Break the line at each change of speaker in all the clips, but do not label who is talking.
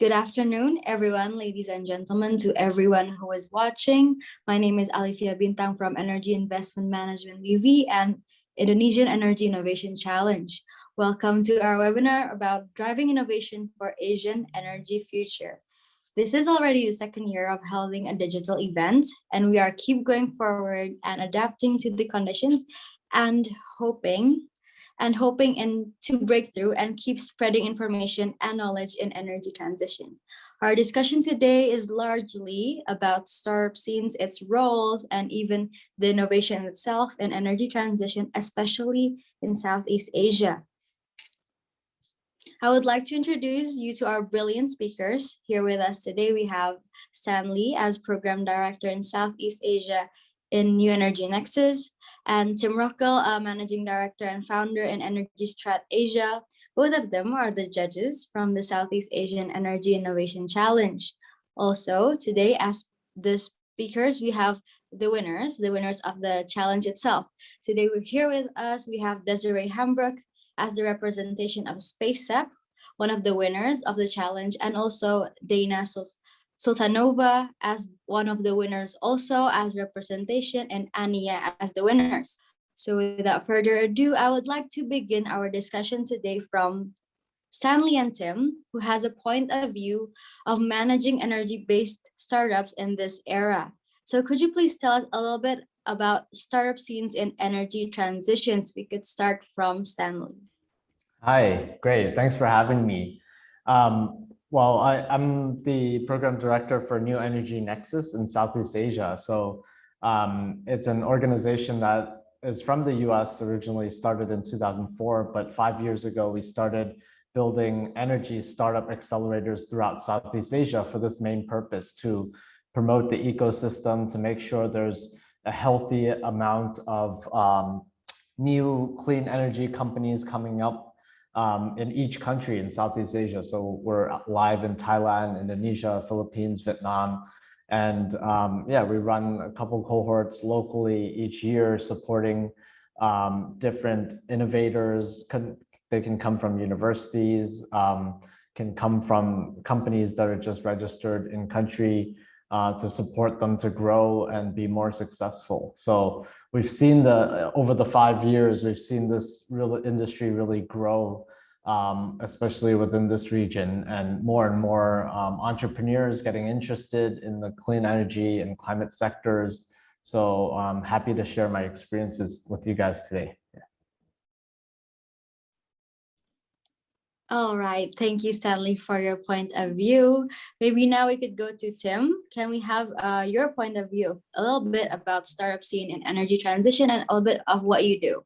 Good afternoon, everyone, ladies and gentlemen, to everyone who is watching. My name is Alifia Bintang from Energy Investment Management BV and Indonesian Energy Innovation Challenge. Welcome to our webinar about driving innovation for Asian energy future. This is already the second year of holding a digital event, and we are keep going forward and adapting to the conditions and hoping to break through and keep spreading information and knowledge in energy transition. Our discussion today is largely about startup scenes, its roles, and even the innovation itself in energy transition, especially in Southeast Asia. I would like to introduce you to our brilliant speakers. Here with us today, we have Stanley as Program Director in Southeast Asia in New Energy Nexus, and Tim Rockel, Managing Director and Founder in Energy Strat Asia. Both of them are the judges from the Southeast Asian Energy Innovation Challenge. Also, today as the speakers, we have the winners of the challenge itself. Today, we're here with us, we have Desiree Hambrook as the representation of SpaceSep, one of the winners of the challenge, and also Dana Sultanova as one of the winners, also as representation, and Ania as the winners. So without further ado, I would like to begin our discussion today from Stanley and Tim, who has a point of view of managing energy-based startups in this era. So could you please tell us a little bit about startup scenes in energy transitions? We could start from Stanley.
Hi, great. Thanks for having me. Well, I'm the program director for New Energy Nexus in Southeast Asia. So it's an organization that is from the US, originally started in 2004, but 5 years ago, we started building energy startup accelerators throughout Southeast Asia for this main purpose, to promote the ecosystem, to make sure there's a healthy amount of new clean energy companies coming up in each country in Southeast Asia. So we're live in Thailand, Indonesia, Philippines, Vietnam. And yeah, we run a couple cohorts locally each year supporting different innovators. They can come from universities, can come from companies that are just registered in country, to support them to grow and be more successful. So we've seen over the 5 years, we've seen this real industry really grow, especially within this region, and more entrepreneurs getting interested in the clean energy and climate sectors. So I'm happy to share my experiences with you guys today. Yeah.
All right, thank you, Stanley, for your point of view. Maybe now we could go to Tim. Can we have your point of view, a little bit about startup scene and energy transition, and a little bit of what you do?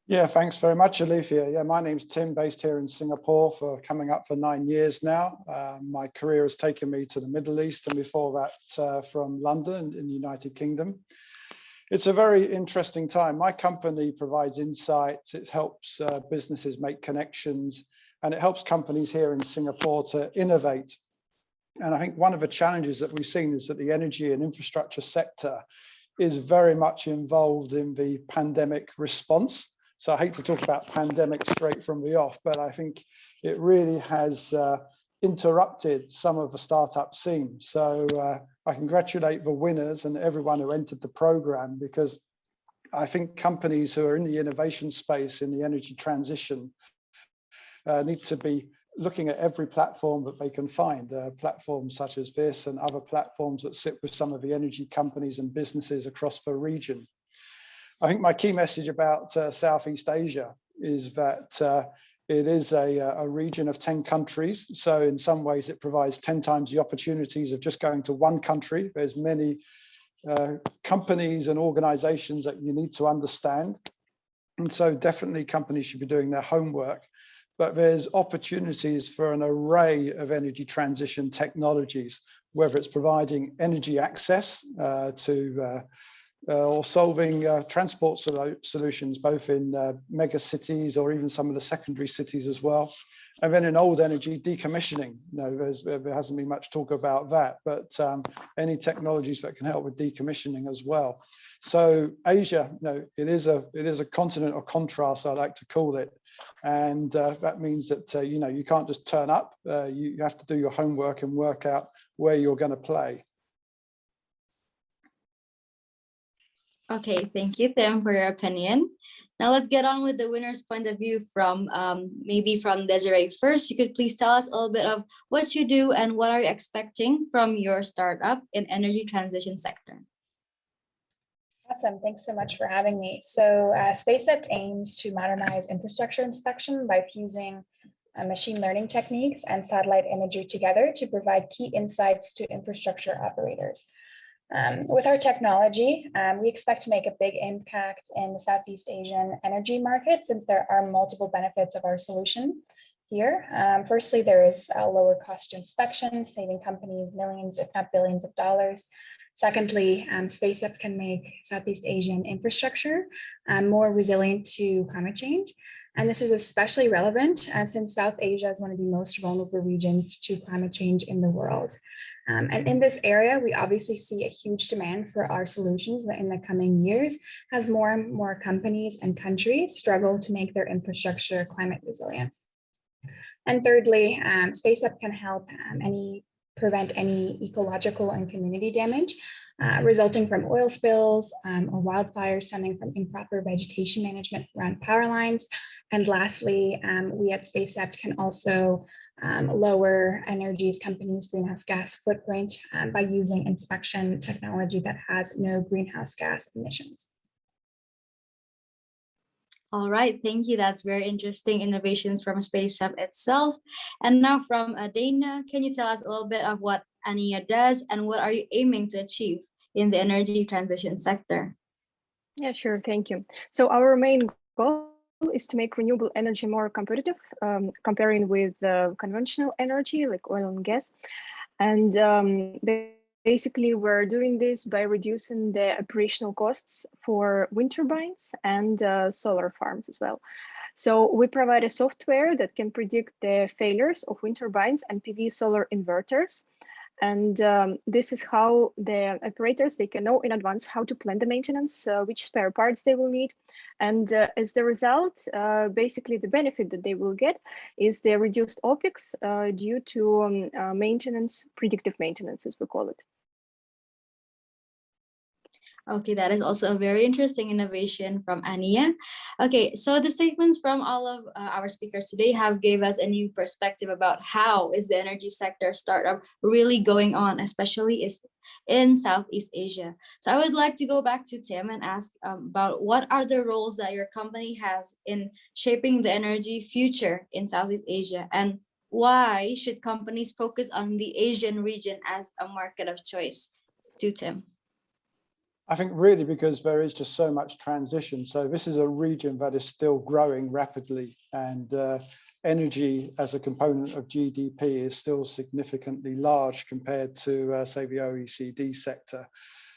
Yeah, thanks very much, Alifia. Yeah, my name's Tim, based here in Singapore for coming up for 9 years now. My career has taken me to the Middle East, and before that from London in the United Kingdom. It's a very interesting time. My company provides insights, it helps businesses make connections, and it helps companies here in Singapore to innovate. And I think one of the challenges that we've seen is that the energy and infrastructure sector is very much involved in the pandemic response. So I hate to talk about pandemic straight from the off, but I think it really has interrupted some of the startup scene. So I congratulate the winners and everyone who entered the program, because I think companies who are in the innovation space in the energy transition need to be looking at every platform that they can find, platforms such as this and other platforms that sit with some of the energy companies and businesses across the region. I think my key message about Southeast Asia is that it is a region of 10 countries. So in some ways it provides 10 times the opportunities of just going to one country. There's many companies and organizations that you need to understand. And so definitely companies should be doing their homework, but there's opportunities for an array of energy transition technologies, whether it's providing energy access or solving transport solutions, both in mega cities or even some of the secondary cities as well. And then in old energy, decommissioning. There hasn't been much talk about that, but any technologies that can help with decommissioning as well. So Asia, it is a continent of contrast, I like to call it, and that means that you can't just turn up. You have to do your homework and work out where you're going to play.
Okay, thank you, Tim, for your opinion. Now let's get on with the winner's point of view from maybe from Desiree first. You could please tell us a little bit of what you do and what are you expecting from your startup in energy transition sector.
Awesome, thanks so much for having me. So SpaceX aims to modernize infrastructure inspection by fusing machine learning techniques and satellite imagery together to provide key insights to infrastructure operators. With our technology, we expect to make a big impact in the Southeast Asian energy market, since there are multiple benefits of our solution here. Firstly, there is a lower cost inspection, saving companies millions, if not billions of dollars. Secondly, SpaceX can make Southeast Asian infrastructure more resilient to climate change. And this is especially relevant since South Asia is one of the most vulnerable regions to climate change in the world. And in this area, we obviously see a huge demand for our solutions in the coming years as more and more companies and countries struggle to make their infrastructure climate resilient. And thirdly, SpaceX can help prevent any ecological and community damage resulting from oil spills or wildfires stemming from improper vegetation management around power lines. And lastly, we at SpaceX can also lower energy's companies' greenhouse gas footprint by using inspection technology that has no greenhouse gas emissions.
All right, thank you. That's very interesting innovations from SpaceX itself. And now from Dana, can you tell us a little bit of what ANIA does and what are you aiming to achieve in the energy transition sector?
Yeah, sure, thank you. So our main goal is to make renewable energy more competitive, comparing with conventional energy like oil and gas. And basically, we're doing this by reducing the operational costs for wind turbines and solar farms as well. So we provide a software that can predict the failures of wind turbines and PV solar inverters. And this is how the operators, they can know in advance how to plan the maintenance, which spare parts they will need. And as the result, basically the benefit that they will get is the reduced OPEX due to maintenance, predictive maintenance, as we call it.
Okay, that is also a very interesting innovation from ANIA. Okay, so the statements from all of our speakers today have gave us a new perspective about how is the energy sector startup really going on, especially in Southeast Asia. So I would like to go back to Tim and ask about what are the roles that your company has in shaping the energy future in Southeast Asia, and why should companies focus on the Asian region as a market of choice? To Tim.
I think really because there is just so much transition. So this is a region that is still growing rapidly, and energy as a component of GDP is still significantly large compared to, say, the OECD sector.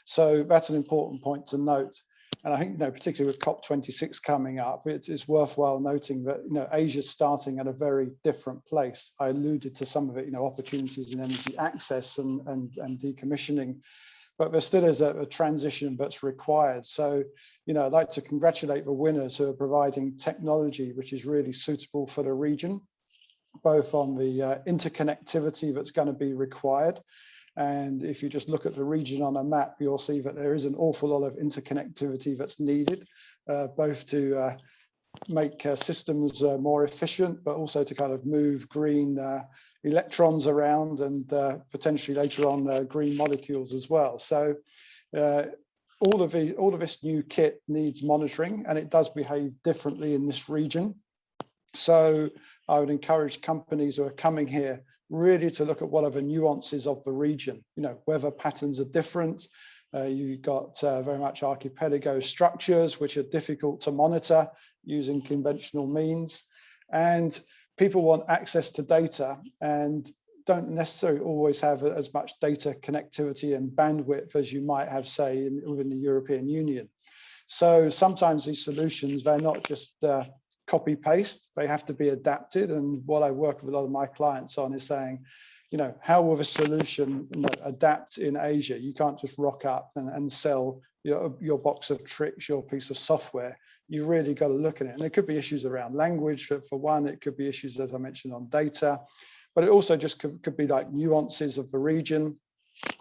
So that's an important point to note. And I think, particularly with COP26 coming up, it's worthwhile noting that, Asia's starting at a very different place. I alluded to some of it, opportunities in energy access and decommissioning. But there still is a transition that's required. So, I'd like to congratulate the winners who are providing technology which is really suitable for the region, both on the interconnectivity that's going to be required. And if you just look at the region on a map, you'll see that there is an awful lot of interconnectivity that's needed, both to make systems more efficient, but also to kind of move green electrons around and potentially later on green molecules as well. So all of this new kit needs monitoring, and it does behave differently in this region. So I would encourage companies who are coming here really to look at what are the nuances of the region. Weather patterns are different. You've got very much archipelago structures which are difficult to monitor using conventional means, and people want access to data and don't necessarily always have as much data connectivity and bandwidth as you might have, say, within the European Union. So sometimes these solutions, they're not just copy paste. They have to be adapted. And what I work with a lot of my clients on is saying, you know, how will the solution, you know, adapt in Asia? You can't just rock up and sell your box of tricks, your piece of software. You really got to look at it. And there could be issues around language for one. It could be issues, as I mentioned, on data, but it also just could be like nuances of the region,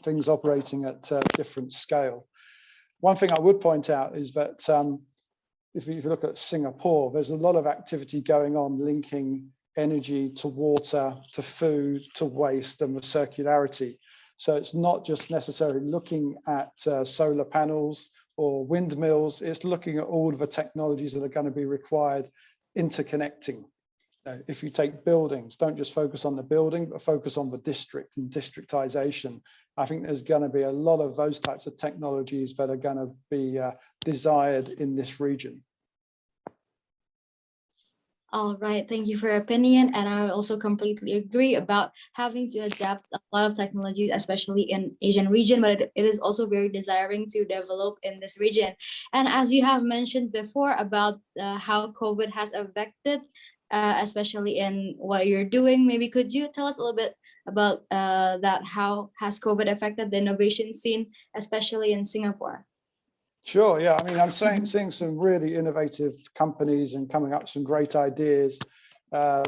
things operating at different scale. One thing I would point out is that if you look at Singapore, there's a lot of activity going on linking energy to water, to food, to waste, and the circularity. So it's not just necessarily looking at solar panels or windmills, it's looking at all of the technologies that are going to be required, interconnecting. If you take buildings, don't just focus on the building, but focus on the district and districtization. I think there's going to be a lot of those types of technologies that are going to be desired in this region.
All right, thank you for your opinion. And I also completely agree about having to adapt a lot of technologies, especially in Asian region, but it is also very desiring to develop in this region. And as you have mentioned before about how COVID has affected, especially in what you're doing, maybe could you tell us a little bit about that? How has COVID affected the innovation scene, especially in Singapore?
Sure, yeah. I mean, I'm seeing some really innovative companies and coming up with some great ideas.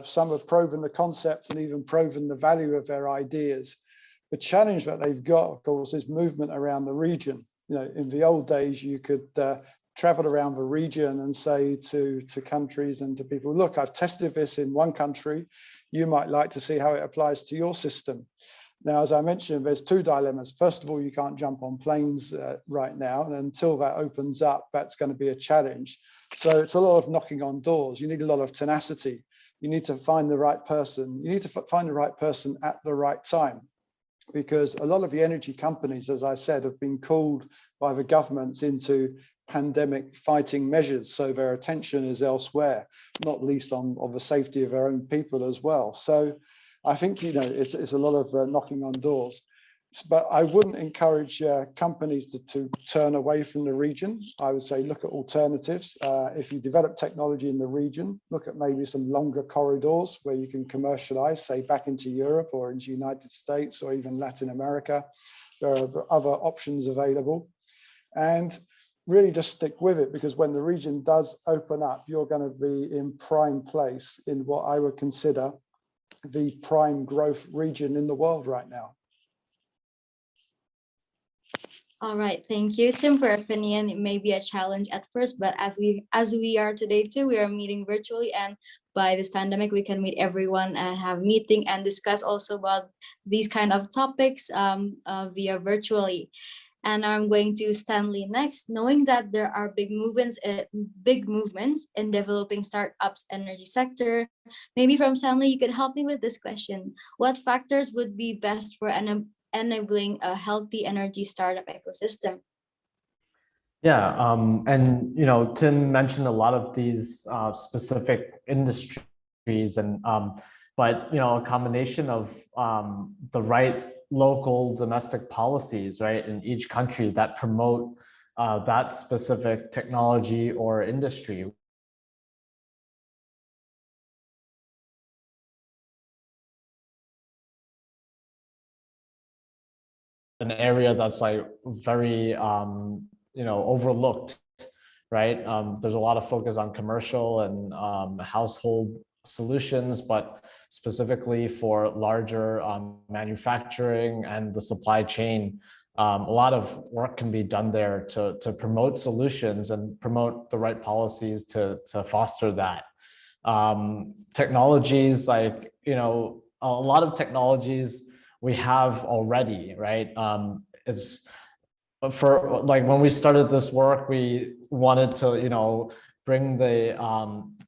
Some have proven the concept and even proven the value of their ideas. The challenge that they've got, of course, is movement around the region. You know, in the old days, you could travel around the region and say to countries and to people, look, I've tested this in one country. You might like to see how it applies to your system. Now, as I mentioned, there's two dilemmas. First of all, you can't jump on planes right now. And until that opens up, that's going to be a challenge. So it's a lot of knocking on doors. You need a lot of tenacity. You need to find the right person. You need to find the right person at the right time. Because a lot of the energy companies, as I said, have been called by the governments into pandemic fighting measures. So their attention is elsewhere, not least on the safety of their own people as well. So I think, you know, it's a lot of knocking on doors, but I wouldn't encourage companies to turn away from the region. I would say look at alternatives. If you develop technology in the region, look at maybe some longer corridors where you can commercialize, say back into Europe or into the United States or even Latin America. There are other options available, and really just stick with it, because when the region does open up, you're going to be in prime place in what I would consider the prime growth region in the world right now.
All right, thank you, Tim, for your opinion. It may be a challenge at first, but as we are today too, we are meeting virtually, and by this pandemic, we can meet everyone and have meeting and discuss also about these kind of topics via virtually. And I'm going to Stanley next. Knowing that there are big movements in developing startups energy sector, maybe from Stanley, you could help me with this question. What factors would be best for enabling a healthy energy startup ecosystem?
Yeah, and you know, Tim mentioned a lot of these specific industries, and but you know, a combination of the right local domestic policies, right, in each country that promote that specific technology or industry. An area that's like very you know, overlooked, right? There's a lot of focus on commercial and household solutions, but specifically for larger manufacturing and the supply chain, a lot of work can be done there to promote solutions and promote the right policies to foster that. Technologies like, you know, a lot of technologies we have already, right? It's for like when we started this work, we wanted to, you know, bring the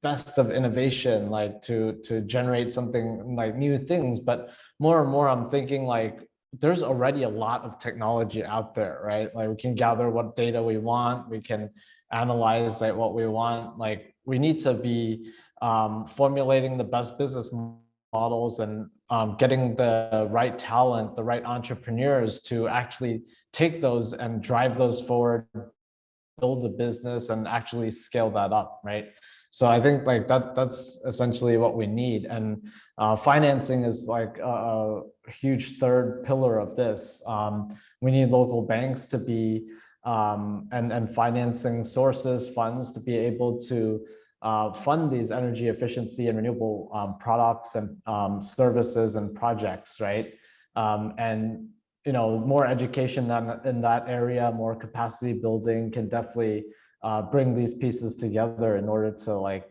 best of innovation, like to generate something like new things. But more and more, I'm thinking like there's already a lot of technology out there, right? Like we can gather what data we want, we can analyze like what we want. Like we need to be formulating the best business models and getting the right talent, the right entrepreneurs to actually take those and drive those forward, build the business and actually scale that up, right? So I think like that's essentially what we need. And financing is like a huge third pillar of this. We need local banks to be and financing sources, funds to be able to fund these energy efficiency and renewable products and services and projects, right? And more education in that area, more capacity building can definitely bring these pieces together in order to like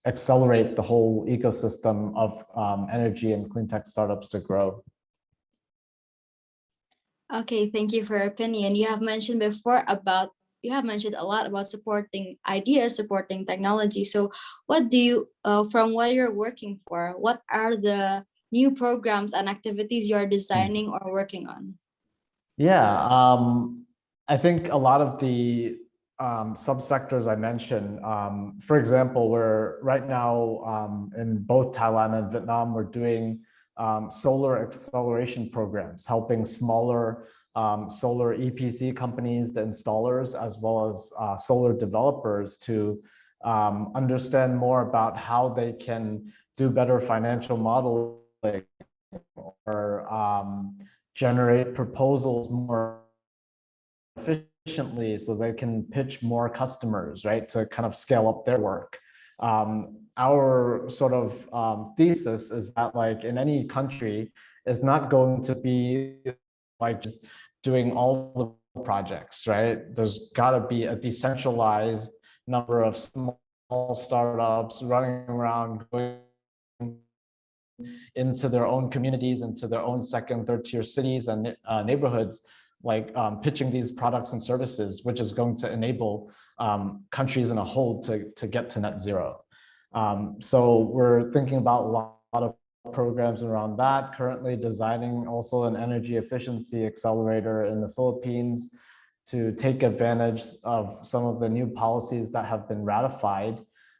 accelerate the whole ecosystem of energy and clean tech startups to grow.
Okay, thank you for your opinion. You have mentioned a lot about supporting ideas, supporting technology. So what do you, from what you're working for, what are the new programs and activities you're designing or working on?
Yeah, I think a lot of the subsectors I mentioned, for example, we're right now in both Thailand and Vietnam, we're doing solar acceleration programs, helping smaller solar EPC companies, the installers, as well as solar developers to understand more about how they can do better financial modeling or generate proposals more efficiently so they can pitch more customers, right, to kind of scale up their work. Our sort of thesis is that like in any country, it's not going to be like just doing all the projects, right? There's got to be a decentralized number of small startups running around, going into their own communities, into their own second, third tier cities and neighborhoods, like pitching these products and services, which is going to enable countries in a whole to get to net zero. So we're thinking about a lot of programs around that, currently designing also an energy efficiency accelerator in the Philippines to take advantage of some of the new policies that have been ratified,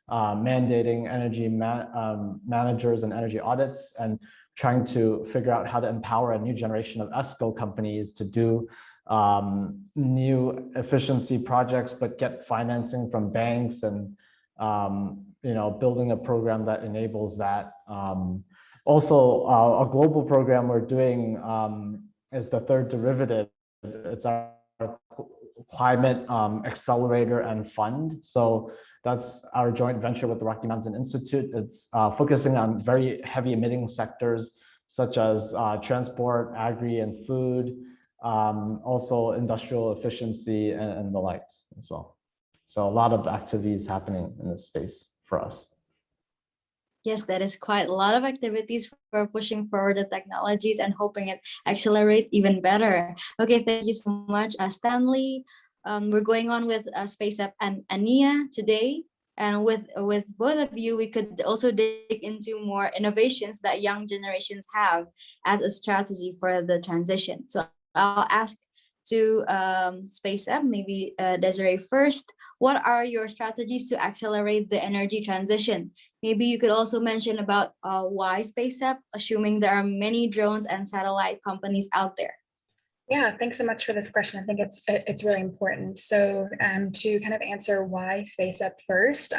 mandating energy managers and energy audits, and trying to figure out how to empower a new generation of ESCO companies to do new efficiency projects, but get financing from banks and building a program that enables that. Also, a global program we're doing is the third derivative. It's our climate accelerator and fund. So that's our joint venture with the Rocky Mountain Institute. It's focusing on very heavy emitting sectors such as transport, agri, and food, also industrial efficiency and the likes as well. So a lot of activities happening in this space for us.
Yes, that is quite a lot of activities for pushing forward the technologies and hoping it accelerate even better. Okay, thank you so much, Stanley. We're going on with SpaceUp and Ania today. And with both of you, we could also dig into more innovations that young generations have as a strategy for the transition. So I'll ask to SpaceUp, maybe Desiree first. What are your strategies to accelerate the energy transition? Maybe you could also mention about why SpaceUp, assuming there are many drones and satellite companies out there.
Yeah, thanks so much for this question. I think it's really important. So to kind of answer why SpaceUp first,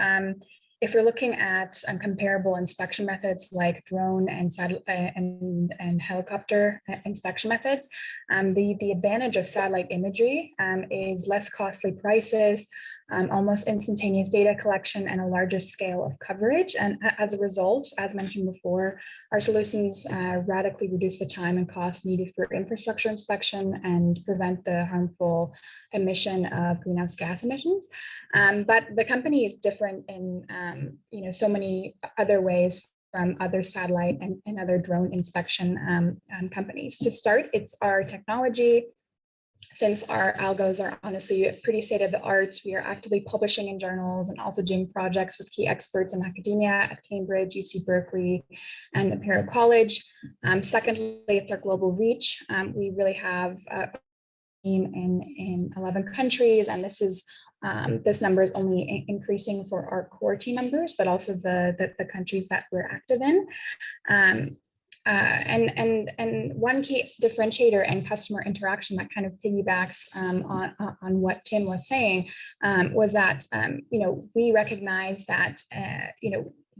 if you're looking at comparable inspection methods like drone and helicopter inspection methods, the advantage of satellite imagery is less costly prices, almost instantaneous data collection, and a larger scale of coverage. And as a result, as mentioned before, our solutions radically reduce the time and cost needed for infrastructure inspection and prevent the harmful emission of greenhouse gas emissions. But the company is different in so many other ways from other satellite and other drone inspection companies. To start, it's our technology. Since our algos are honestly pretty state of the art, we are actively publishing in journals and also doing projects with key experts in academia at Cambridge, UC Berkeley, and Imperial College. Secondly, it's our global reach. We really have a team in 11 countries, and this number is only increasing for our core team members, but also the countries that we're active in. And one key differentiator and customer interaction that kind of piggybacks on what Tim was saying was that we recognize that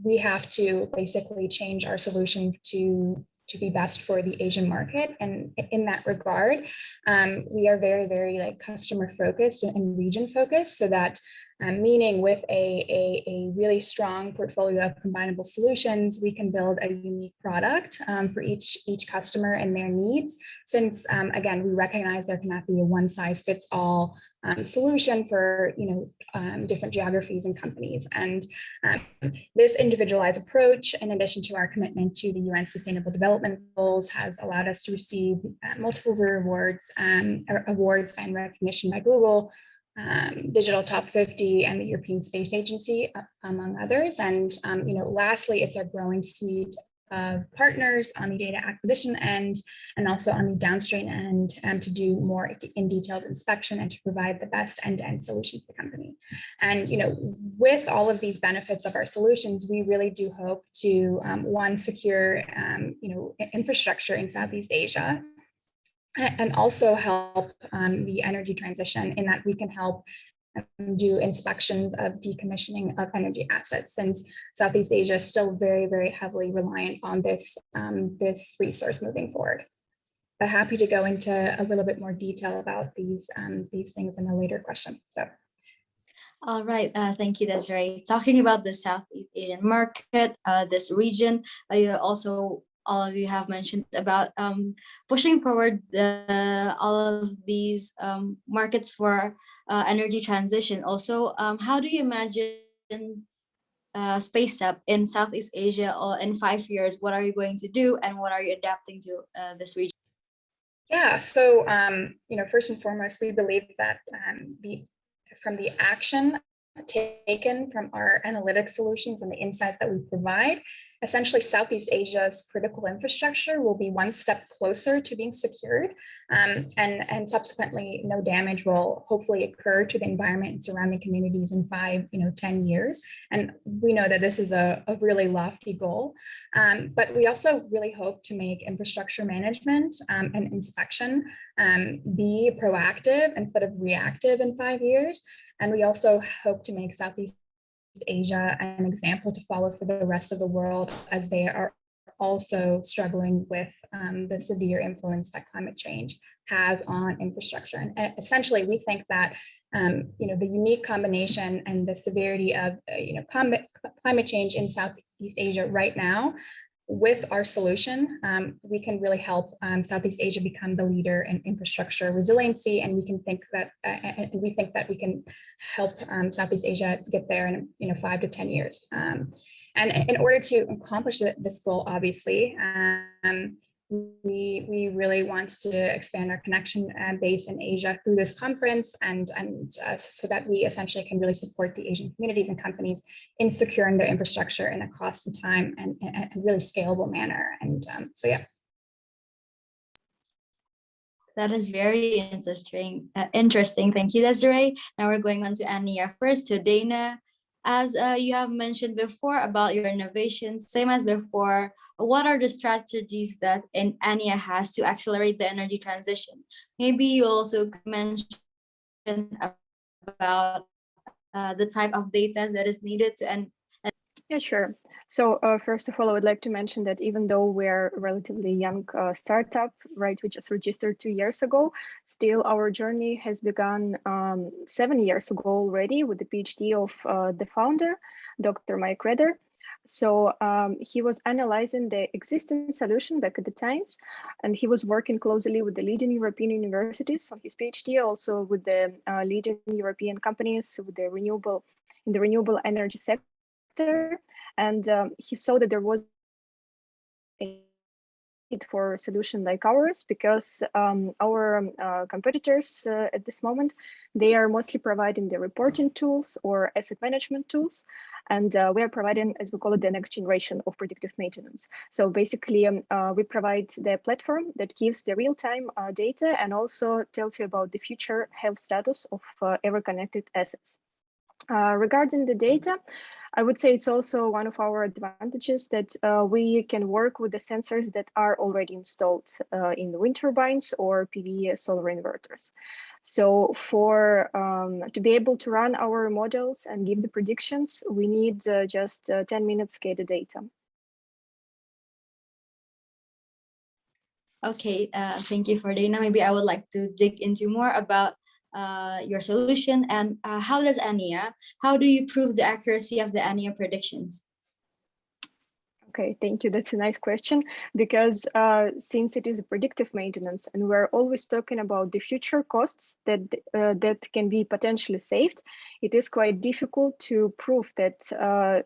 we have to basically change our solution to be best for the Asian market. And in that regard, we are very, very like customer focused and region focused, so that meaning with a really strong portfolio of combinable solutions, we can build a unique product for each customer and their needs. Since again, we recognize there cannot be a one size fits all solution for different geographies and companies. And this individualized approach, in addition to our commitment to the UN Sustainable Development Goals, has allowed us to receive multiple awards and recognition by Google, Digital Top 50, and the European Space Agency, among others. And lastly, it's a growing suite of partners on the data acquisition end and also on the downstream end to do more in detailed inspection and to provide the best end-to-end solutions to the company. And with all of these benefits of our solutions, we really do hope to one, secure infrastructure in Southeast Asia, and also help the energy transition in that we can help do inspections of decommissioning of energy assets, since Southeast Asia is still very, very heavily reliant on this resource moving forward. But happy to go into a little bit more detail about these things in a later question. So.
All right, thank you, Desiree. Talking about the Southeast Asian market, this region, you also all of you have mentioned about pushing forward all of these markets for energy transition. Also, how do you imagine SpaceUp in Southeast Asia or in 5 years? What are you going to do, and what are you adapting to this region?
Yeah, so first and foremost, we believe that from the action taken from our analytic solutions and the insights that we provide, essentially Southeast Asia's critical infrastructure will be one step closer to being secured, and subsequently no damage will hopefully occur to the environment and surrounding communities in 5, 10 years. And we know that this is a really lofty goal, but we also really hope to make infrastructure management and inspection be proactive instead of reactive in 5 years. And we also hope to make Southeast Asia an example to follow for the rest of the world, as they are also struggling with the severe influence that climate change has on infrastructure. And essentially, we think that the unique combination and the severity of climate change in Southeast Asia right now, with our solution, we can really help Southeast Asia become the leader in infrastructure resiliency, and we think that we can help Southeast Asia get there in 5 to 10 years. And in order to accomplish this goal, obviously, we really want to expand our connection base in Asia through this conference, and so that we essentially can really support the Asian communities and companies in securing their infrastructure in a cost and time and really scalable manner. And so, yeah.
That is very interesting. Thank you, Desiree. Now we're going on to Ania first, to Dana. As you have mentioned before about your innovations, same as before, what are the strategies that Ania has to accelerate the energy transition? Maybe you also mention about the type of data that is needed to
Yeah, sure. So first of all, I would like to mention that even though we're a relatively young startup, right, we just registered 2 years ago, still our journey has begun 7 years ago already with the PhD of the founder, Dr. Mike Redder. So he was analyzing the existing solution back at the times, and he was working closely with the leading European universities on his PhD, also with the leading European companies with the renewable energy sector. And he saw that there was a need for a solution like ours, because our competitors at this moment, they are mostly providing the reporting tools or asset management tools. And we are providing, as we call it, the next generation of predictive maintenance. So basically, we provide the platform that gives the real-time data and also tells you about the future health status of every connected assets. Regarding the data, I would say it's also one of our advantages that we can work with the sensors that are already installed in the wind turbines or PV solar inverters. So for to be able to run our models and give the predictions, we need just 10 minutes SCADA data.
Okay, thank you for Dana. Maybe I would like to dig into more about your solution and how does ANIA, how do you prove the accuracy of the ANIA predictions?
Okay, thank you. That's a nice question because since it is a predictive maintenance and we're always talking about the future costs that that can be potentially saved, it is quite difficult to prove that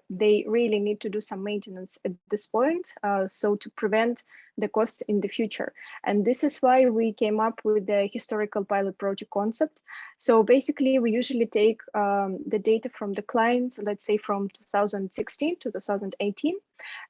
they really need to do some maintenance at this point, so to prevent the costs in the future. And this is why we came up with the historical pilot project concept. So basically, we usually take the data from the client, let's say from 2016 to 2018,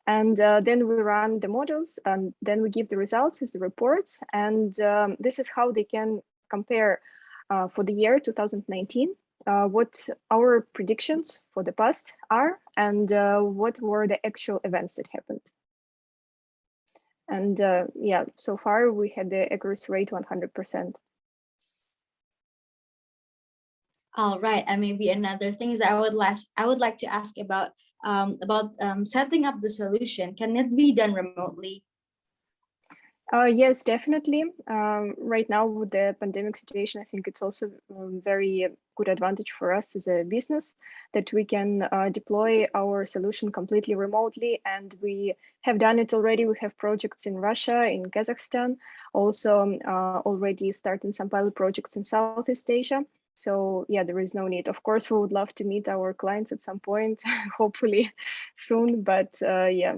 and then we run the models, and then we give the results as the reports. And this is how they can compare for the year 2019, what our predictions for the past are, and what were the actual events that happened. And yeah, so far we had the accuracy rate 100%.
All right, and maybe another thing is that I would like to ask about setting up the solution. Can it be done remotely?
Yes, definitely. Right now with the pandemic situation, I think it's also very good advantage for us as a business that we can deploy our solution completely remotely. And we have done it already. We have projects in Russia, in Kazakhstan, also already starting some pilot projects in Southeast Asia. So yeah, there is no need. Of course, we would love to meet our clients at some point, hopefully soon, but yeah,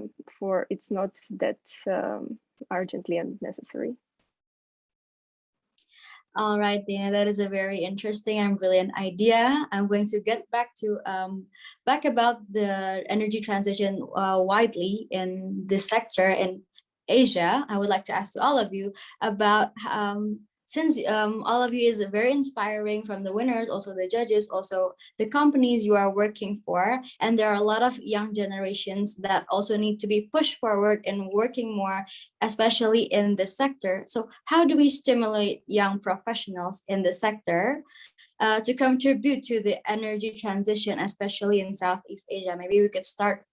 it's not that urgently and necessary.
All right, Dana, that is a very interesting and brilliant idea. I'm going to get back to back about the energy transition widely in this sector in Asia. I would like to ask all of you about since all of you is very inspiring, from the winners, also the judges, also the companies you are working for, and there are a lot of young generations that also need to be pushed forward and working more, especially in this sector. So how do we stimulate young professionals in the sector to contribute to the energy transition, especially in Southeast Asia? Maybe we could start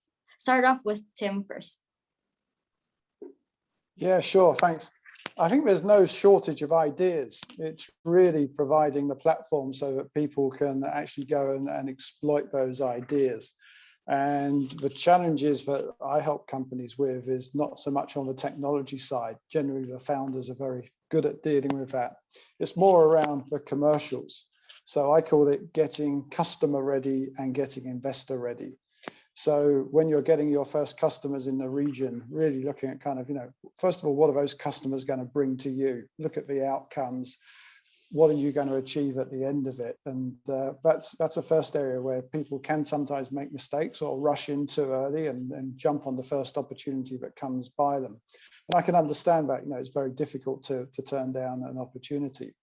off with Tim first.
Yeah, sure, thanks. I think there's no shortage of ideas. It's really providing the platform so that people can actually go and exploit those ideas. And the challenges that I help companies with is not so much on the technology side. Generally, the founders are very good at dealing with that. It's more around the commercials. So I call it getting customer ready and getting investor ready. So when you're getting your first customers in the region, really looking at kind of, first of all, what are those customers going to bring to you? Look at the outcomes. What are you going to achieve at the end of it? And that's a first area where people can sometimes make mistakes or rush in too early and jump on the first opportunity that comes by them. And I can understand that, it's very difficult to turn down an opportunity.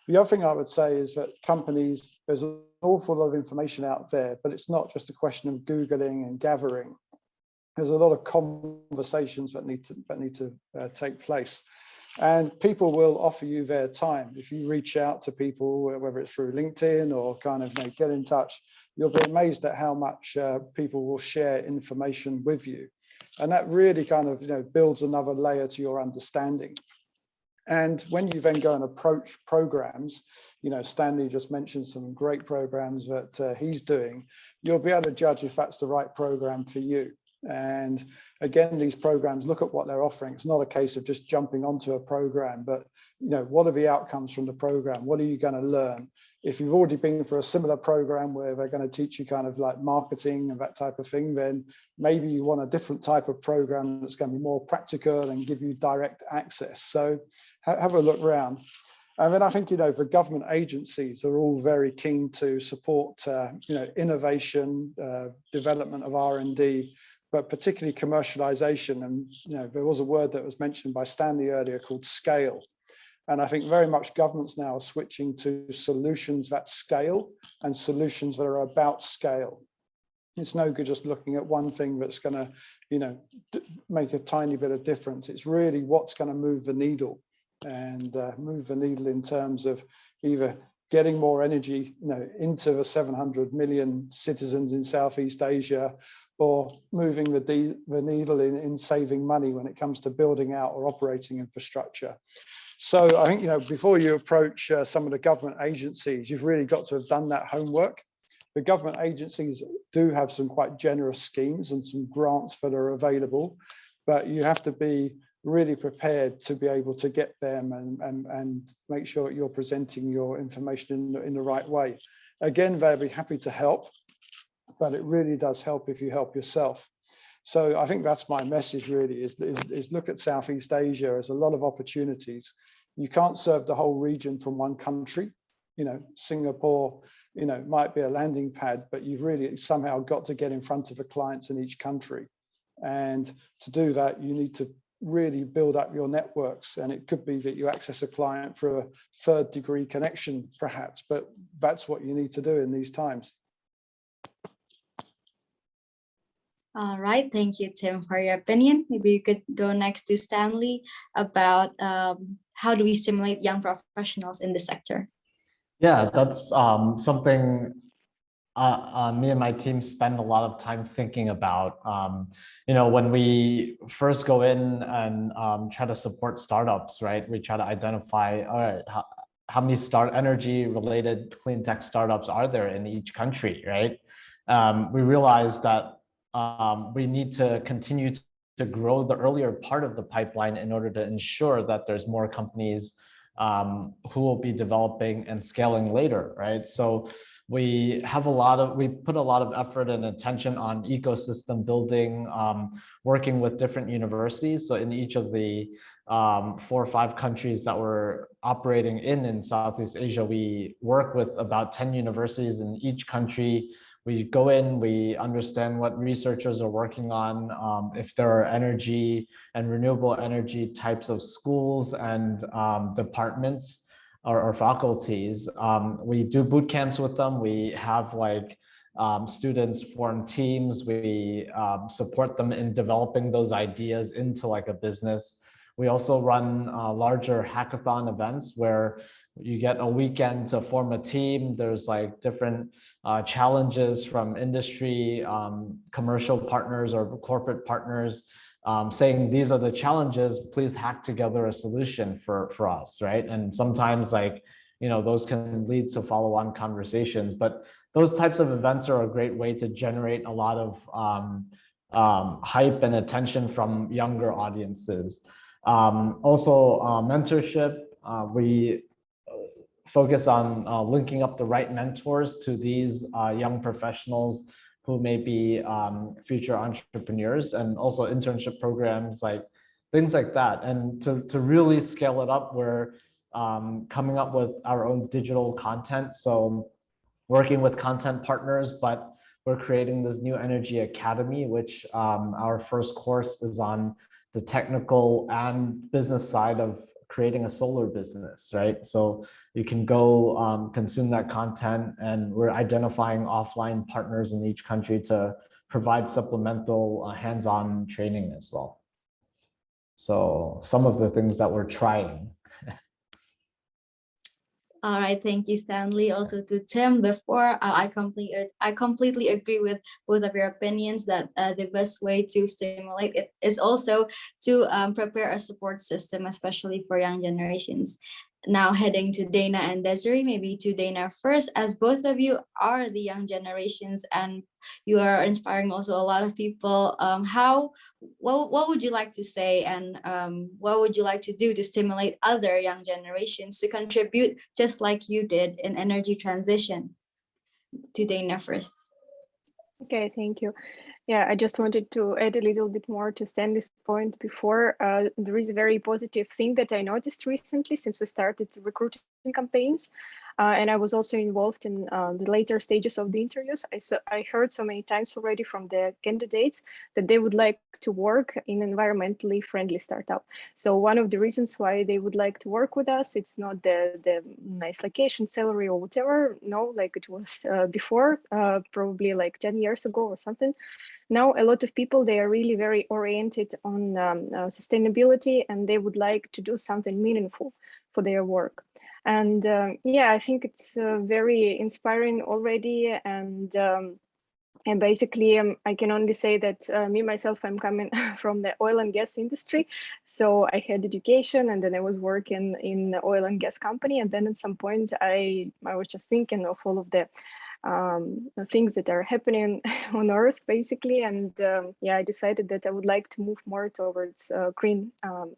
The other thing I would say is that companies, there's an awful lot of information out there, but it's not just a question of Googling and gathering. There's a lot of conversations that need to take place. And people will offer you their time. If you reach out to people, whether it's through LinkedIn or kind of get in touch, you'll be amazed at how much people will share information with you. And that really kind of builds another layer to your understanding. And when you then go and approach programs, Stanley just mentioned some great programs that he's doing, you'll be able to judge if that's the right program for you. And again, these programs, look at what they're offering. It's not a case of just jumping onto a program, but what are the outcomes from the program? What are you going to learn? If you've already been for a similar program where they're going to teach you kind of like marketing and that type of thing, then maybe you want a different type of program that's going to be more practical and give you direct access. So have a look around. And then I think, the government agencies are all very keen to support, innovation, development of R&D, but particularly commercialization. And, there was a word that was mentioned by Stanley earlier called scale. And I think very much governments now are switching to solutions that scale and solutions that are about scale. It's no good just looking at one thing that's going to, you know, make a tiny bit of difference. It's really what's going to move the needle, and move the needle in terms of either getting more energy, you know, into the 700 million citizens in Southeast Asia, or moving the needle in saving money when it comes to building out or operating infrastructure. So I think, you know, before you approach some of the government agencies, you've really got to have done that homework. The government agencies do have some quite generous schemes and some grants that are available, but you have to be really prepared to be able to get them and make sure that you're presenting your information in the right way. Again, they'll be happy to help, but it really does help if you help yourself. So I think that's my message really, is look at Southeast Asia as a lot of opportunities. You can't serve the whole region from one country. You know, Singapore, you know, might be a landing pad, but you've really somehow got to get in front of the clients in each country. And to do that, you need to really build up your networks. And it could be that you access a client for a third-degree connection, perhaps, but that's what you need to do in these times.
All right, thank you, Tim, for your opinion. Maybe you could go next to Stanley about how do we stimulate young professionals in the sector?
Yeah, that's something me and my team spend a lot of time thinking about. You know, when we first go in and try to support startups, right? We try to identify, all right, how many energy related clean tech startups are there in each country, right? We realized that we need to continue to grow the earlier part of the pipeline in order to ensure that there's more companies who will be developing and scaling later, right? So we put a lot of effort and attention on ecosystem building, working with different universities. So in each of the 4 or 5 countries that we're operating in Southeast Asia, we work with about 10 universities in each country. We go in, we understand what researchers are working on, if there are energy and renewable energy types of schools and departments or faculties. We do boot camps with them. We have like students form teams. We support them in developing those ideas into like a business. We also run larger hackathon events where you get a weekend to form a team. There's like different challenges from industry, commercial partners or corporate partners saying these are the challenges, please hack together a solution for us, right? And sometimes like, you know, those can lead to follow-on conversations, but those types of events are a great way to generate a lot of hype and attention from younger audiences. Also, mentorship, we focus on linking up the right mentors to these young professionals who may be future entrepreneurs, and also internship programs, like things like that. And to really scale it up, we're coming up with our own digital content. So working with content partners, but we're creating this new energy academy, which our first course is on the technical and business side of creating a solar business, right? So you can go consume that content, and we're identifying offline partners in each country to provide supplemental hands-on training as well. So some of the things that we're trying.
All right, thank you, Stanley. Also to Tim, before I completely agree with both of your opinions that the best way to stimulate it is also to prepare a support system, especially for young generations. Now heading to Dana and Desiree, maybe to Dana first, as both of you are the young generations and you are inspiring also a lot of people. What would you like to say, and what would you like to do to stimulate other young generations to contribute just like you did in energy transition? To Dana first.
Okay, thank you. Yeah, I just wanted to add a little bit more to Stanley's point before. There is a very positive thing that I noticed recently since we started recruiting campaigns. And I was also involved in the later stages of the interviews. I heard so many times already from the candidates that they would like to work in environmentally friendly startup. So one of the reasons why they would like to work with us, it's not the nice location, salary or whatever. No, like it was before, probably like 10 years ago or something. Now, a lot of people, they are really very oriented on sustainability, and they would like to do something meaningful for their work. And yeah, I think it's very inspiring already. And basically, I can only say that me, myself, I'm coming from the oil and gas industry. So I had education, and then I was working in the oil and gas company. And then at some point, I was just thinking of all of the things that are happening on Earth, basically. And yeah, I decided that I would like to move more towards green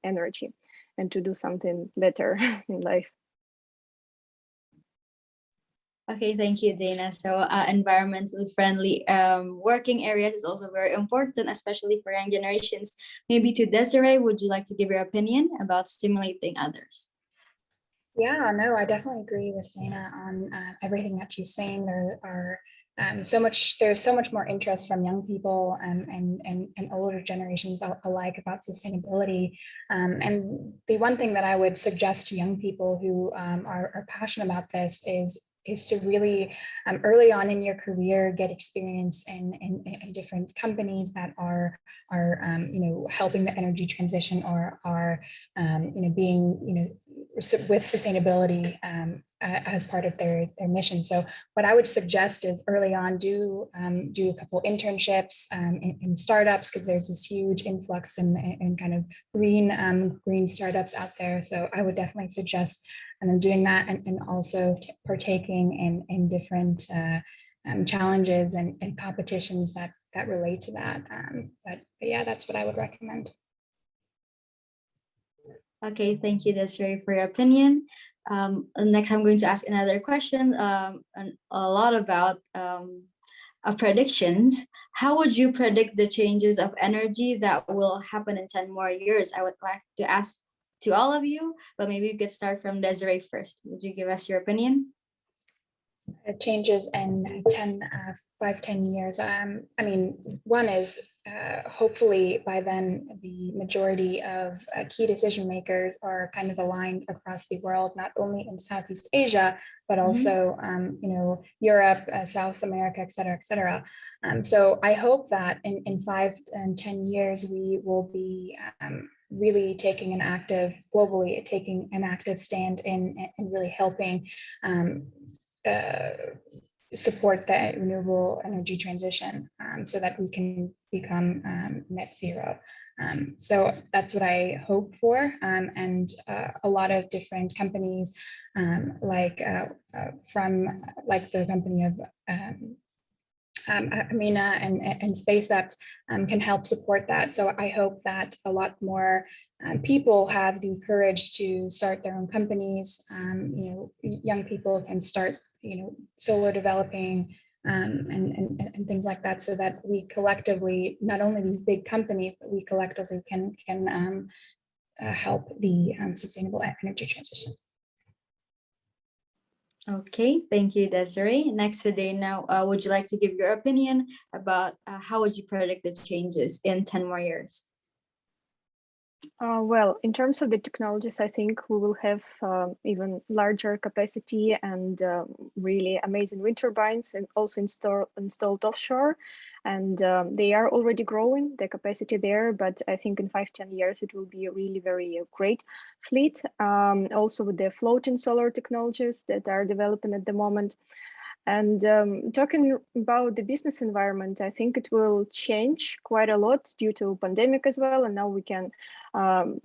energy and to do something better in life.
Okay, thank you, Dana. So environmentally friendly working areas is also very important, especially for young generations. Maybe to Desiree, would you like to give your opinion about stimulating others?
Yeah, no, I definitely agree with Dana on everything that she's saying. There are there's so much more interest from young people and older generations alike about sustainability. And the one thing that I would suggest to young people who are passionate about this is to really early on in your career get experience in different companies that are helping the energy transition or are being with sustainability as part of their mission. So what I would suggest is early on do a couple internships in startups, because there's this huge influx in kind of green startups out there. So I would definitely suggest doing that and also partaking in different challenges and competitions that relate to that. But yeah, that's what I would recommend.
Okay, thank you, Desiree, for your opinion. Next, I'm going to ask another question, a lot about predictions. How would you predict the changes of energy that will happen in 10 more years? I would like to ask to all of you, but maybe you could start from Desiree first. Would you give us your opinion?
Changes in 10 years. I mean, one is hopefully by then the majority of key decision makers are kind of aligned across the world, not only in Southeast Asia, but also Europe, South America, et cetera, et cetera. So I hope that in 5 and 10 years, we will be really taking an active, globally taking an active stand in really helping support the renewable energy transition so that we can become net zero. So that's what I hope for. And a lot of different companies from the company of Alima and SpaceX can help support that. So I hope that a lot more people have the courage to start their own companies. Young people can start solo developing and things like that, so that we collectively, not only these big companies, but we collectively can help the sustainable energy transition.
Okay, thank you, Desiree. Next today now, would you like to give your opinion about how would you predict the changes in 10 more years?
Well, in terms of the technologies, I think we will have even larger capacity and really amazing wind turbines, and also installed offshore. And they are already growing the capacity there, but I think in 5-10 years it will be a really very great fleet. Also with the floating solar technologies that are developing at the moment. And talking about the business environment, I think it will change quite a lot due to pandemic as well. And now we can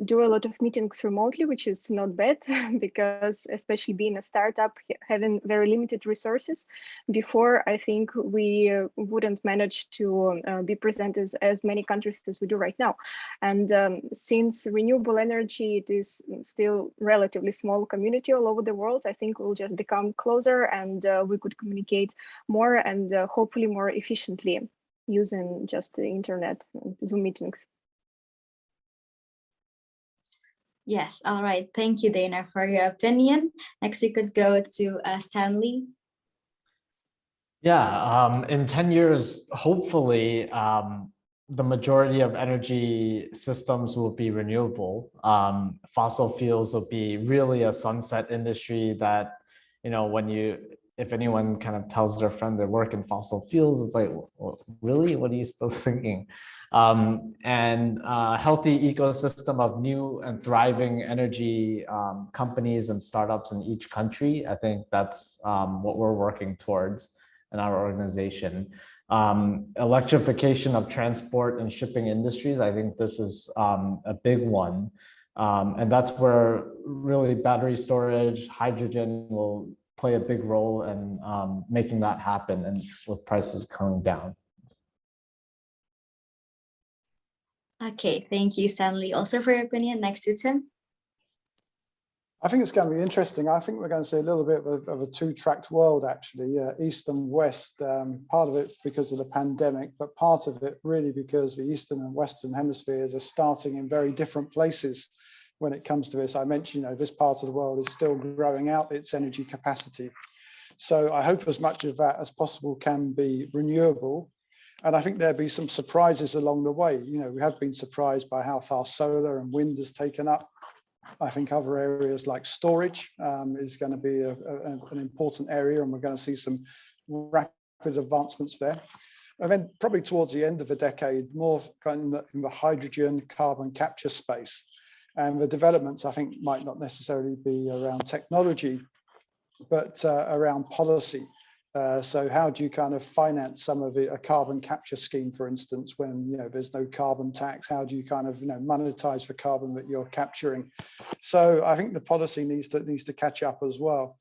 do a lot of meetings remotely, which is not bad because especially being a startup, having very limited resources. Before, I think we wouldn't manage to be present as many countries as we do right now. And since renewable energy, it is still relatively small community all over the world, I think we'll just become closer and we could communicate more and hopefully more efficiently using just the internet and Zoom meetings.
Yes, all right. Thank you, Dana, for your opinion. Next, we could go to Stanley.
Yeah, in 10 years, hopefully, the majority of energy systems will be renewable. Fossil fuels will be really a sunset industry that, if anyone kind of tells their friend they work in fossil fuels, it's like, well, really? What are you still thinking? And a healthy ecosystem of new and thriving energy companies and startups in each country. I think that's what we're working towards in our organization. Electrification of transport and shipping industries, I think this is a big one. And that's where really battery storage, hydrogen will play a big role in making that happen, and with prices coming down.
Okay, thank you, Stanley. Also for your opinion, next to Tim.
I think it's going to be interesting. I think we're going to see a little bit of a two-tracked world, actually, East and West. Part of it because of the pandemic, but part of it really because the Eastern and Western hemispheres are starting in very different places when it comes to this. I mentioned, this part of the world is still growing out its energy capacity. So I hope as much of that as possible can be renewable. And I think there'll be some surprises along the way. We have been surprised by how far solar and wind has taken up. I think other areas like storage is going to be an important area, and we're going to see some rapid advancements there. And then probably towards the end of the decade, more kind of in the hydrogen carbon capture space. And the developments, I think, might not necessarily be around technology, but around policy. So how do you kind of finance some of a carbon capture scheme, for instance, when there's no carbon tax? How do you kind of monetize the carbon that you're capturing? So I think the policy needs to catch up as well.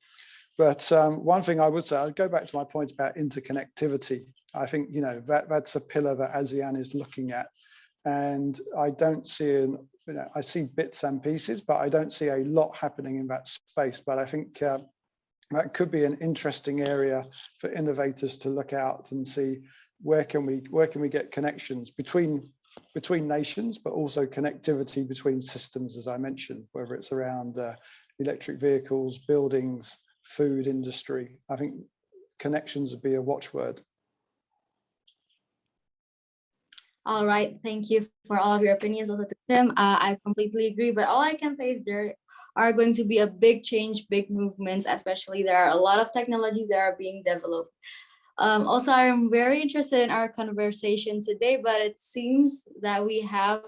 But one thing I would say, I'll go back to my point about interconnectivity. I think that's a pillar that ASEAN is looking at, and I don't see I see bits and pieces, but I don't see a lot happening in that space. But I think that could be an interesting area for innovators to look out and see where can we get connections between nations, but also connectivity between systems, as I mentioned, whether it's around electric vehicles, buildings, food industry. I think connections would be a watchword.
All right, thank you for all of your opinions on the Tim. I completely agree, but all I can say is there are going to be a big change, big movements, especially there are a lot of technologies that are being developed. Also, I'm very interested in our conversation today, but it seems that we have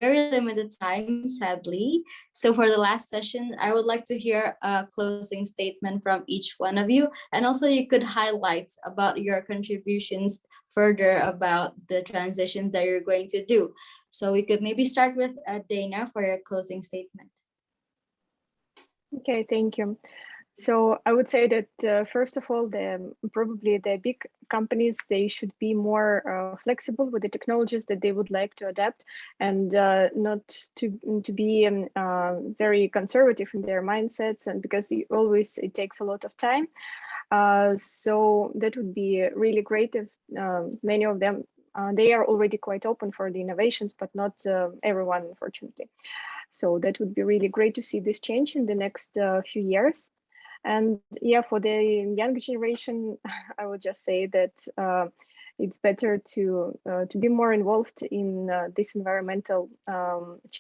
very limited time, sadly. So for the last session, I would like to hear a closing statement from each one of you. And also you could highlight about your contributions further about the transitions that you're going to do. So we could maybe start with Dana for your closing statement.
Okay, thank you. So I would say that first of all, probably the big companies, they should be more flexible with the technologies that they would like to adapt, and not to be very conservative in their mindsets, and because it takes a lot of time. So that would be really great if many of them, they are already quite open for the innovations, but not everyone, unfortunately. So that would be really great to see this change in the next few years. And yeah, for the young generation, I would just say that it's better to be more involved in these environmental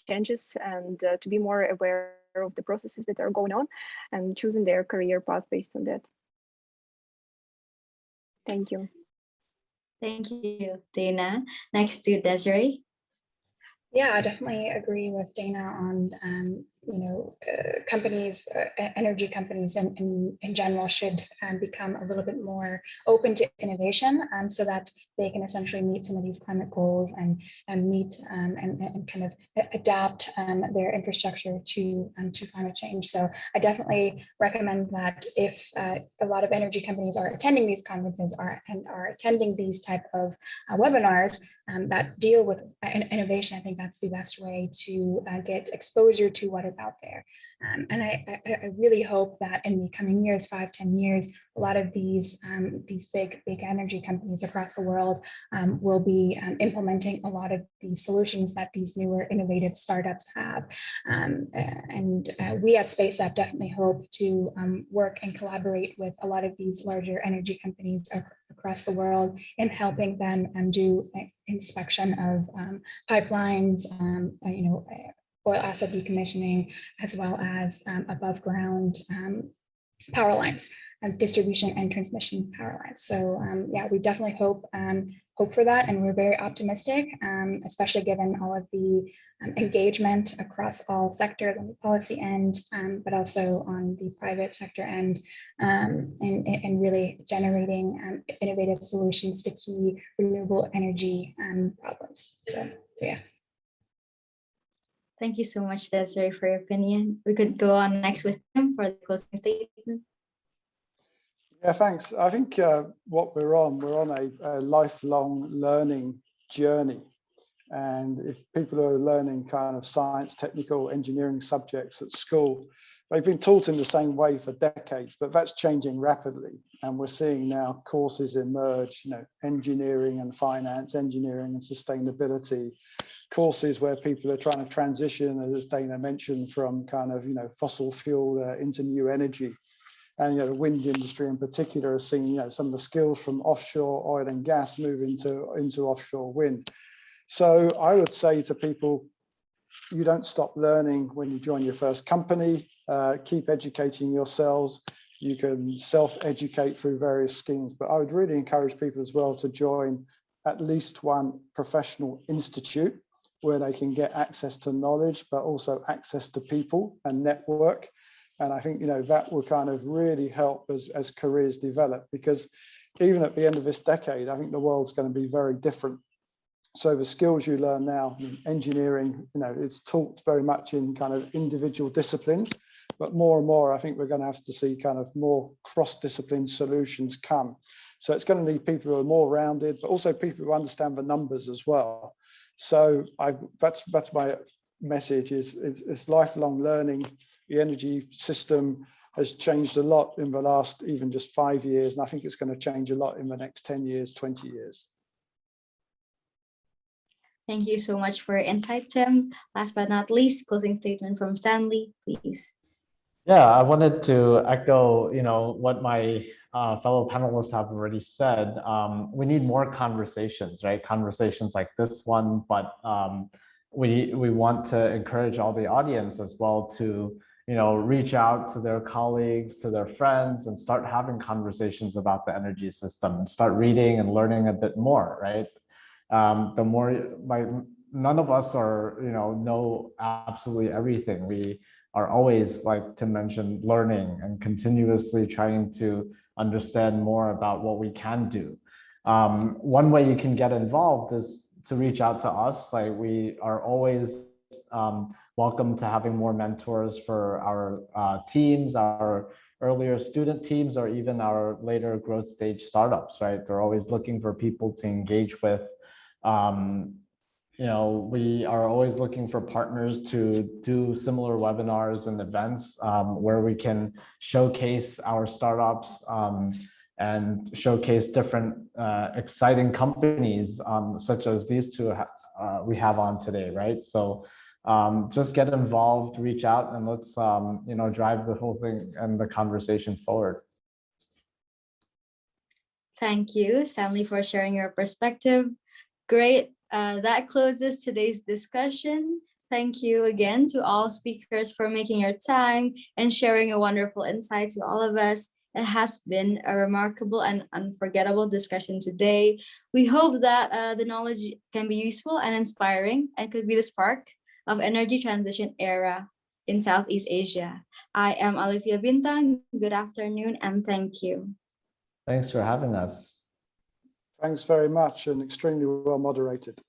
changes, and to be more aware of the processes that are going on, and choosing their career path based on that. Thank you.
Thank you, Dana. Next to Desiree.
Yeah, I definitely agree with Dana on, companies, energy companies in general should become a little bit more open to innovation, so that they can essentially meet some of these climate goals and meet and kind of adapt their infrastructure to climate change. So I definitely recommend that if a lot of energy companies are attending these conferences and are attending these type of webinars that deal with innovation, I think that's the best way to get exposure to what is out there. And I really hope that in the coming years, 5-10 years, a lot of these big energy companies across the world will be implementing a lot of the solutions that these newer innovative startups have. And we at SpaceUp definitely hope to work and collaborate with a lot of these larger energy companies across the world in helping them do inspection of pipelines, oil asset decommissioning, as well as above ground power lines, distribution and transmission power lines. So yeah, we definitely hope for that, and we're very optimistic, especially given all of the engagement across all sectors on the policy end, but also on the private sector end, and really generating innovative solutions to key renewable energy problems. So yeah.
Thank you so much, Desiree, for your opinion. We could go on next with Tim for the closing statement.
Yeah, thanks. I think what we're on a lifelong learning journey. And if people are learning kind of science, technical, engineering subjects at school, they've been taught in the same way for decades, but that's changing rapidly. And we're seeing now courses emerge, engineering and finance, engineering and sustainability, courses where people are trying to transition, as Dana mentioned, from kind of, fossil fuel into new energy. And, the wind industry in particular has seen, some of the skills from offshore oil and gas move into offshore wind. So I would say to people, you don't stop learning when you join your first company. Keep educating yourselves. You can self-educate through various schemes, but I would really encourage people as well to join at least one professional institute where they can get access to knowledge, but also access to people and network. And I think, that will kind of really help as careers develop, because even at the end of this decade, I think the world's going to be very different. So the skills you learn now in engineering, it's taught very much in kind of individual disciplines, but more and more, I think we're going to have to see kind of more cross-discipline solutions come. So it's going to need people who are more rounded, but also people who understand the numbers as well. So that's my message is lifelong learning. The energy system has changed a lot in the last even just 5 years, and I think it's going to change a lot in the next 10 years, 20 years.
Thank you so much for your insight, Tim. Last but not least, closing statement from Stanley, please.
Yeah, I wanted to echo, what my fellow panelists have already said. We need more conversations, right? Conversations like this one, but we want to encourage all the audience as well to, reach out to their colleagues, to their friends, and start having conversations about the energy system, and start reading and learning a bit more, right? The more, none of us are, know absolutely everything. We are always, like Tim mentioned, learning and continuously trying to understand more about what we can do. One way you can get involved is to reach out to us. Like, we are always welcome to having more mentors for our teams, our earlier student teams, or even our later growth stage startups, right? They're always looking for people to engage with. We are always looking for partners to do similar webinars and events where we can showcase our startups and showcase different exciting companies such as these two we have on today, right? So just get involved, reach out, and let's drive the whole thing and the conversation forward.
Thank you, Stanley, for sharing your perspective. Great. That closes today's discussion. Thank you again to all speakers for making your time and sharing a wonderful insight to all of us. It has been a remarkable and unforgettable discussion today. We hope that the knowledge can be useful and inspiring and could be the spark of energy transition era in Southeast Asia. I am Alifia Bintang. Good afternoon and thank you.
Thanks for having us.
Thanks very much, and extremely well moderated.